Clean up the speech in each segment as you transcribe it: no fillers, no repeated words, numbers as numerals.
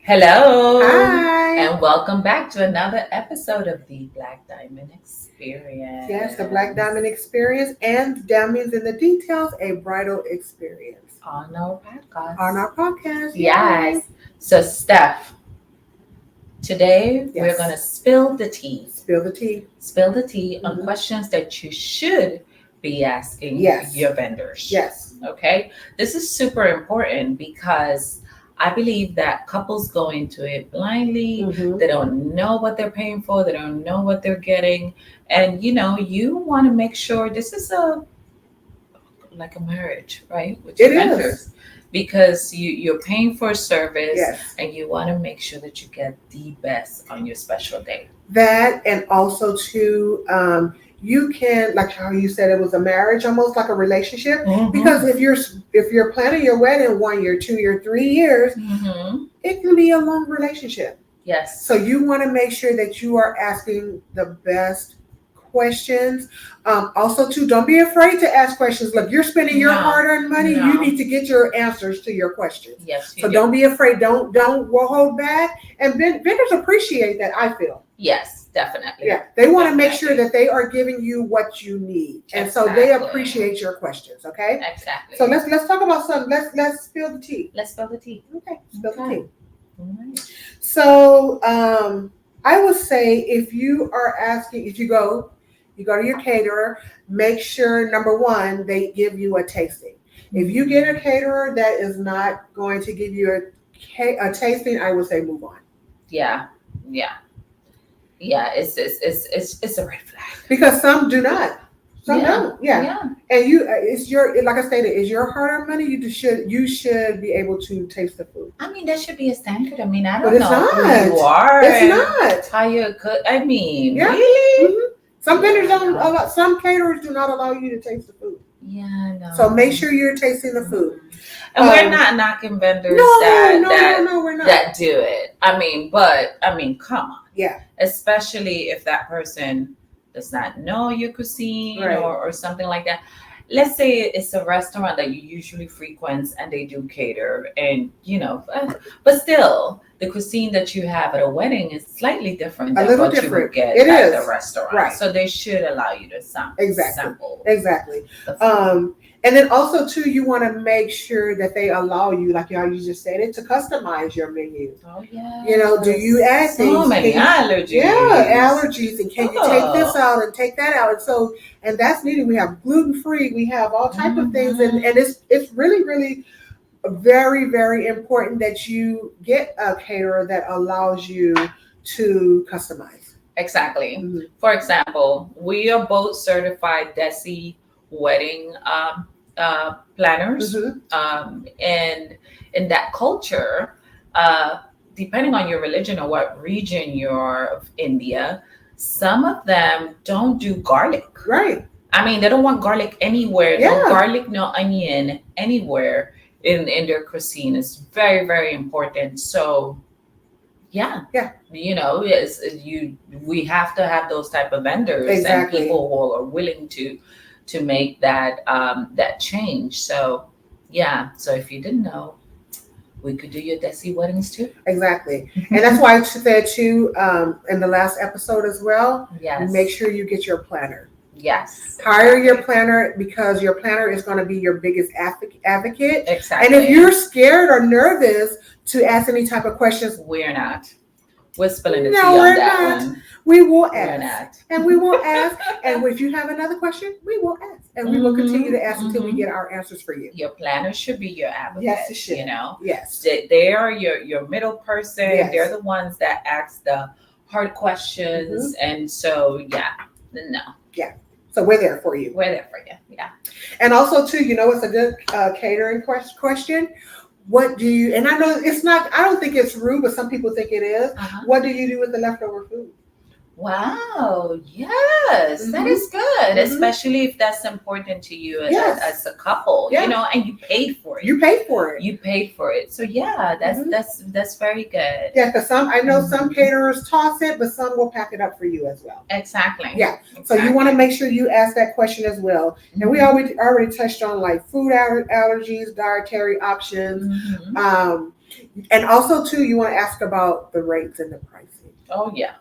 Hello, Hi. and welcome back to another episode of the Black Diamond Experience. Yes, the Black Diamond Experience and Diamonds in the Details, a bridal experience on our podcast. on our podcast. Yes. So, Steph, today we're Yes. going to spill the tea. Spill the tea. Spill the tea on Mhm. questions that you should be asking Yes. your vendors. Yes. Okay. This is super important because I believe that couples go into it blindly. Mhm. They don't know what they're paying for. They don't know what they're getting. And you want to make sure this is like a marriage, right? With your It vendors. is. Because you're paying for a service Yes. and you want to make sure that you get the best on your special day. That and also too, you can, like how you said it was a marriage, almost like a relationship. Mhm. Because if you're planning your wedding 1 year, 2 year, 3 years, Mhm. it can be a long relationship. Yes. So you want to make sure that you are asking the best questions. Also, too, don't be afraid to ask questions. Look, you're spending your No. hard-earned money. No. You need to get your answers to your questions. Yes. So don't be afraid. Don't hold back. And vendors appreciate that, I feel. Yes, definitely. Yeah, they want to make sure that they are giving you what you need, and so they appreciate your questions. Okay. Exactly. So let's talk about something. Let's spill the tea. Let's spill the tea. Okay, spill the tea. All right. So I would say if you go to your caterer, make sure number one they give you a tasting. If you get a caterer that is not going to give you a tasting, I would say move on. Yeah. It's a red flag Because some do not. Some Yeah. don't. Yeah. And it's your, like I stated, it's your hard-earned money. You should be able to taste the food. I mean, that should be a standard. I mean, I But don't it's know who not. you are. It's and not. how you cook. I mean, Yeah. really? Mhm. Some vendors don't Yeah. allow. Some caterers do not allow you to taste the food. Yeah, no. So make sure you're tasting the food. And we're not knocking vendors No, that we're not. that do it. I mean, come on. Yeah. Especially if that person does not know your cuisine Right. or something like that. Let's say it's a restaurant that you usually frequent and they do cater, and but still the cuisine that you have at a wedding is slightly different than what you would get at the restaurant. Right. So they should allow you to sample. Exactly. The food. And then also too, you want to make sure that they allow you, like how you just said it, to customize your menu. Oh yeah. Do you add things? So many allergies. Yeah, allergies, and can you take this out and take that out? And that's needed. We have gluten free. We have all type of things, and it's really, really very, very important that you get a caterer that allows you to customize. Exactly. Mm-hmm. For example, we are both certified DESI wedding planners, and in that culture, depending on your religion or what region you're of India, some of them don't do garlic. Right. I mean, they don't want garlic anywhere. Yeah. No garlic, no onion anywhere in their cuisine. It's very, very important. So yeah. We have to have those type of vendors and people who are willing to make that change. So so if you didn't know, we could do your Desi weddings too. Exactly. And that's why I said too in the last episode as well. Yes. Make sure you get your planner. Yes. Hire your planner, because your planner is going to be your biggest advocate. Exactly. And if you're scared or nervous to ask any type of questions, we're not. We're spilling the tea on that one. We will ask. And we will ask. And if you have another question, we will ask. And we will continue to ask until we get our answers for you. Your planner should be your advocate. Yes, it should. Yes. They are your middle person. Yes. They're the ones that ask the hard questions. And so, no. Yeah. So we're there for you. We're there for you. Yeah. And also, too, it's a good catering question. What do you, and I know it's not, I don't think it's rude, but some people think it is. What do you do with the leftover food? Wow. Yes, that is good, especially if that's important to you as a couple. And you paid for it. You paid for it. So that's very good. Yeah, because I know some caterers toss it, but some will pack it up for you as well. Exactly. Yeah. So you want to make sure you ask that question as well. And we already touched on like food allergies, dietary options. And also too, you want to ask about the rates and the pricing. Oh yeah.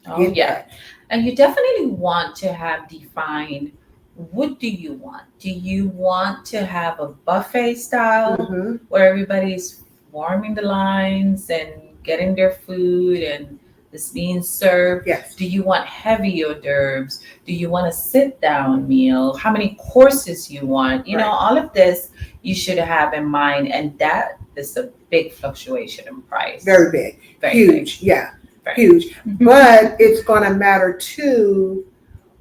Oh Get yeah. that. And you definitely want to have defined, what do you want? Do you want to have a buffet style Mhm. where everybody's forming the lines and getting their food and it's being served? Yes. Do you want heavy hors d'oeuvres? Do you want a sit down meal? How many courses you want? You know, Right. all of this you should have in mind, and that is a big fluctuation in price. Very big. Very Huge. big. Yeah. Very Huge. But it's going to matter too.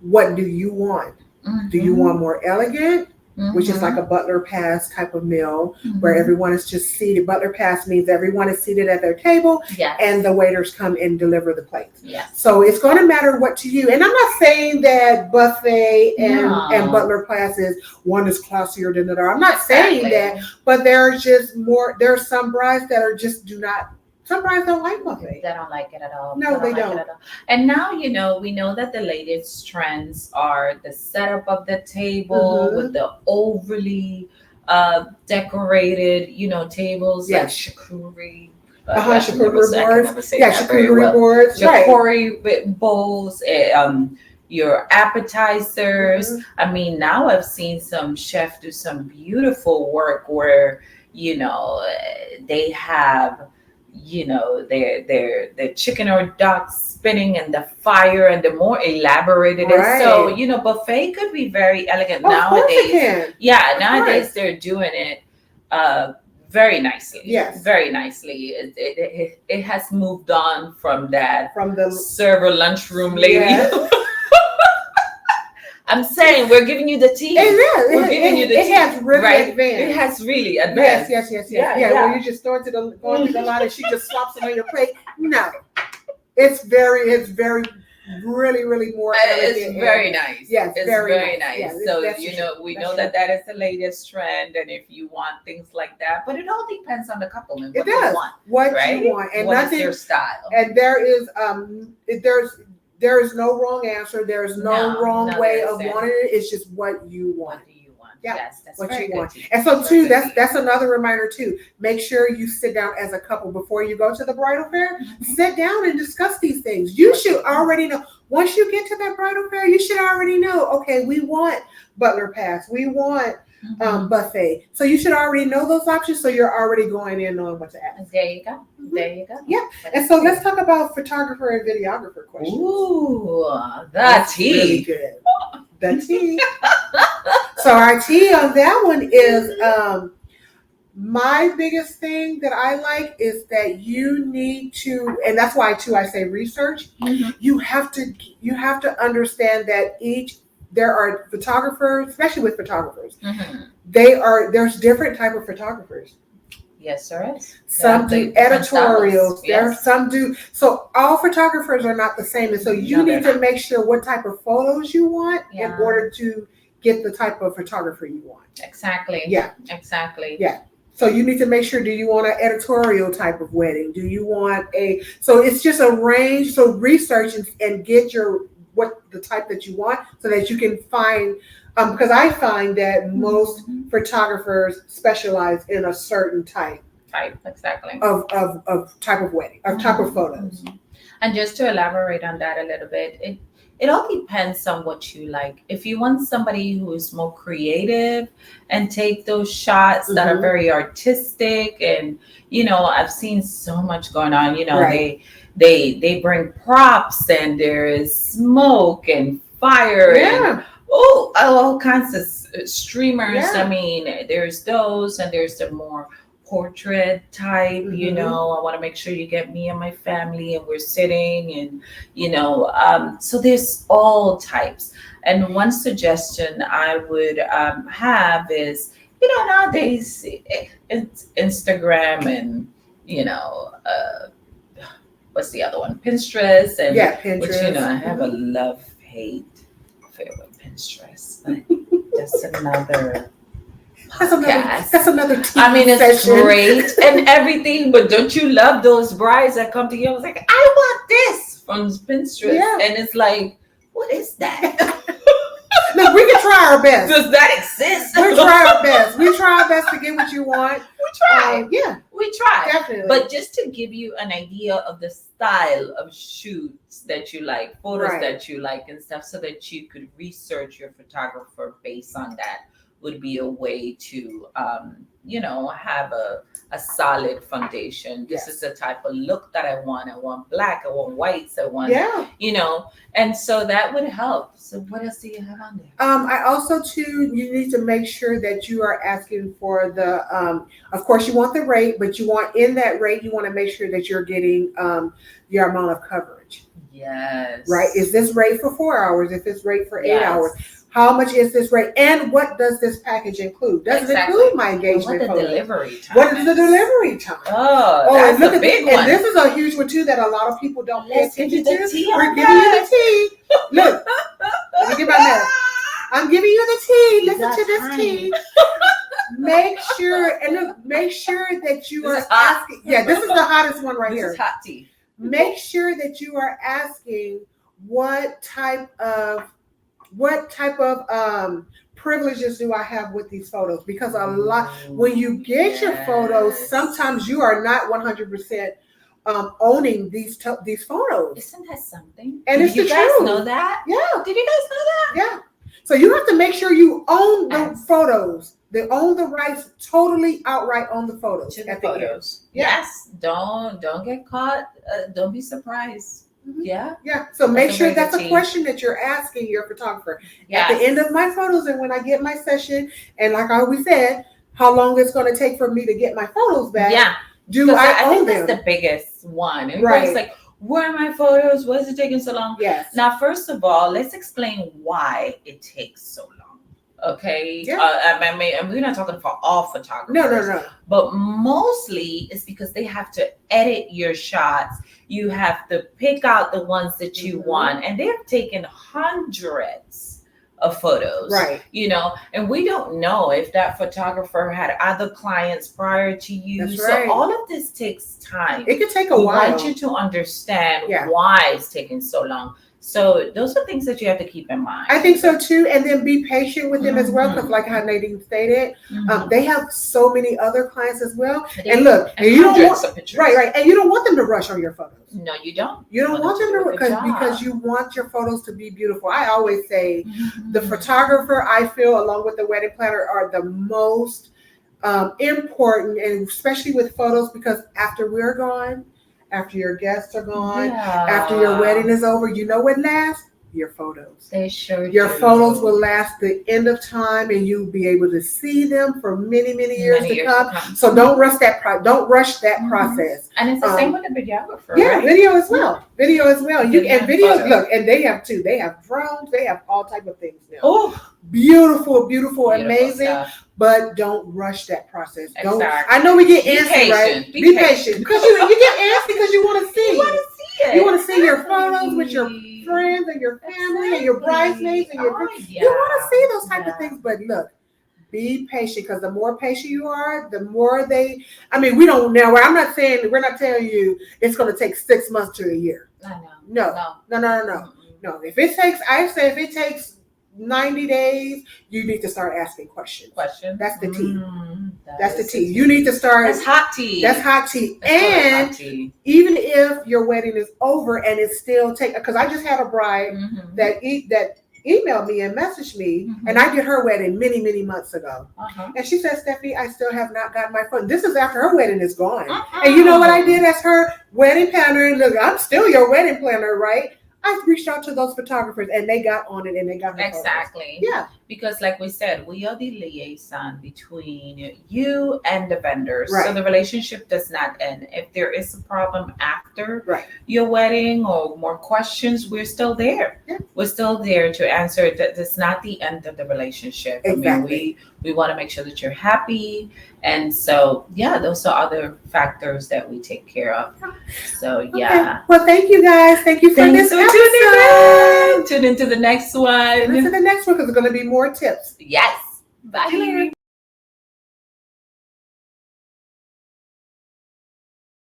What do you want? Do you want more elegant, which is like a butler pass type of meal where everyone is just seated? Butler pass means everyone is seated at their table, yes. and the waiters come and deliver the plates. Yes. So it's going to matter what to you. And I'm not saying that buffet and butler classes, one is classier than the other. I'm not saying that, but there's just more. There's some brides that are just some brides don't like buffet. They don't like it at all. No, they don't. Like it at all. And now, we know that the latest trends are the setup of the table with the overly decorated, tables like charcuterie. Charcuterie boards. Yeah, charcuterie boards. Charcuterie bowls. Your appetizers. I mean, now I've seen some chefs do some beautiful work where, they have their chicken or duck spinning in the fire, and the more elaborated it is. So, buffet could be very elegant nowadays. Yeah, nowadays they're doing it very nicely. Yes. Very nicely. It has moved on from that from the server lunchroom lady. Yes. I'm saying we're giving you the tea. We're giving you the tea. It has really advanced. It has really advanced. Yes. Yeah. Where you just going through the line and she just swaps it on your plate. No, it's very really more elegant. It's very nice. Yes, it's very nice. Yeah, so we know that is the latest trend, and if you want things like that, but it all depends on the couple and what you want. You want, and what is your style. And there is no wrong answer. There is no wrong way of wanting it. It's just what you want. What do you want? Yeah, yes, that's what very you want. Good. And so too, that's another reminder too. Make sure you sit down as a couple before you go to the bridal fair. Sit down and discuss these things. You should already know. Once you get to that bridal fair, you should already know. Okay, we want butler pass. We want buffet. So you should already know those options. So you're already going in knowing what to ask. There you go. There you go. Yeah. And so let's talk about photographer and videographer questions. Ooh, that's really good. The tea. So our tea on that one is my biggest thing that I like is that you need to, and that's why too I say research. You have to understand that there are photographers, especially with photographers. There's different type of photographers. Yes, there is. Some do editorials. Some do. So all photographers are not the same, and so you need to make sure what type of photos you want in order to get the type of photographer you want. Exactly. Yeah. Exactly. Yeah. So you need to make sure, do you want an editorial type of wedding? Do you want so it's just a range. So research and get what the type that you want so that you can find, because I find that most photographers specialize in a certain type exactly of type of wedding, of type of photos. And just to elaborate on that a little bit, it all depends on what you like. If you want somebody who is more creative and take those shots that are very artistic, and I've seen so much going on. They bring props, and there is smoke and fire and all kinds of streamers. I mean, there's those, and there's the more portrait type. I want to make sure you get me and my family, and we're sitting, and so there's all types. And one suggestion I would have is, nowadays it's Instagram and what's the other one? Pinterest. And Pinterest. Which, I have a love-hate affair with Pinterest. But that's another podcast. That's another TV I mean, it's session. Great and everything, but don't you love those brides that come to you? I was like, I want this from Pinterest. And it's like, what is that? Look, we can try our best. Does that exist? We try our best. We try our best to get what you want. We try. We try. Definitely. But just to give you an idea of the style of shoots that you like, photos that you like and stuff, so that you could research your photographer based on that, would be a way to, have a solid foundation. This is the type of look that I want. I want black. I want whites. I want, and so that would help. So what else do you have on there? I also too, you need to make sure that you are asking for the, of course you want the rate, but you want in that rate, you want to make sure that you're getting your amount of coverage. Yes. Right. Is this rate for 4 hours? If it's rate for 8 hours? How much is this rate? And what does this package include? Does it include my engagement? What the delivery time? What is the delivery time? Oh, that's and look a big one. And this is a huge one too that a lot of people don't pay attention to. We're giving you the tea. Look, let me get my notes. I'm giving you the tea. Listen to this tea. Make sure that you are asking. Yeah, this is the hottest one right here. This is hot tea. Make sure that you are asking what type of privileges do I have with these photos? Because a lot, when you get your photos, sometimes you are not 100% owning these photos. Isn't that something? And Did you guys know that? Yeah. Did you guys know that? Yeah. So you have to make sure you own the photos. They own the rights, totally outright own the photos. To the photos. Yes. Don't get caught. Don't be surprised. Mm-hmm. Yeah. So make sure that's a question that you're asking your photographer at the end of my photos, and when I get my session, and like I always said, how long it's going to take for me to get my photos back. Yeah. I think that's the biggest one. Everybody's like, where are my photos? Why is it taking so long? Yes. Now, first of all, let's explain why it takes so long. Okay. Yeah. We're not talking for all photographers. No. But mostly it's because they have to edit your shots. You have to pick out the ones that you want, and they've taken hundreds of photos, right? And we don't know if that photographer had other clients prior to you. That's right. So all of this takes time. It could take a while. I want you to understand why it's taking so long. So those are things that you have to keep in mind. I think so too, and then be patient with them as well, because like how Nadine stated, they have so many other clients as well. And look, and you don't want and you don't want them to rush on your photos. No, you don't. You don't want them to because you want your photos to be beautiful. I always say the photographer, I feel, along with the wedding planner, are the most important, and especially with photos, because after we're gone, after your guests are gone, after your wedding is over, you know what lasts? Your photos. They sure Your photos will last the end of time, and you'll be able to see them for many, many years to come. So don't rush that. Don't rush that process. And it's the same with the videographer. Yeah, right? video as well. Video as well. Look, and they have too. They have drones. They have all type of things now. Oh, beautiful, amazing. Stuff. But don't rush that process. Exactly. I know we get antsy, right? Be patient. Because you get antsy because you want to see. You want to see it. You want to see your photos with your friends and your family and your bridesmaids and your you want to see those type of things. But look, be patient, because the more patient you are, the more we don't know. We're not telling you it's going to take 6 months to a year. I know. No. If it takes 90 days, you need to start asking questions. That's the tea. That's the tea. You need to start. That's hot tea. That's hot tea. And hot tea. Even if your wedding is over and it's still because I just had a bride that emailed me and messaged me, and I did her wedding many, many months ago. And she said, Stephanie, I still have not gotten my phone. This is after her wedding is gone. And you know what I did as her wedding planner? Look, I'm still your wedding planner, right? I reached out to those photographers, and they got on it, and they got exactly. Yeah, because like we said, we are the liaison between you and the vendors, right. So the relationship does not end. If there is a problem after your wedding or more questions, we're still there. Yeah. We're still there to answer. That's not the end of the relationship. Exactly. We want to make sure that you're happy, and so those are other factors that we take care of. So Okay. Well, thank you guys. Thank you for this episode. Tune into the next one. Tune into the next one, because it's going to be more tips. Yes. Bye.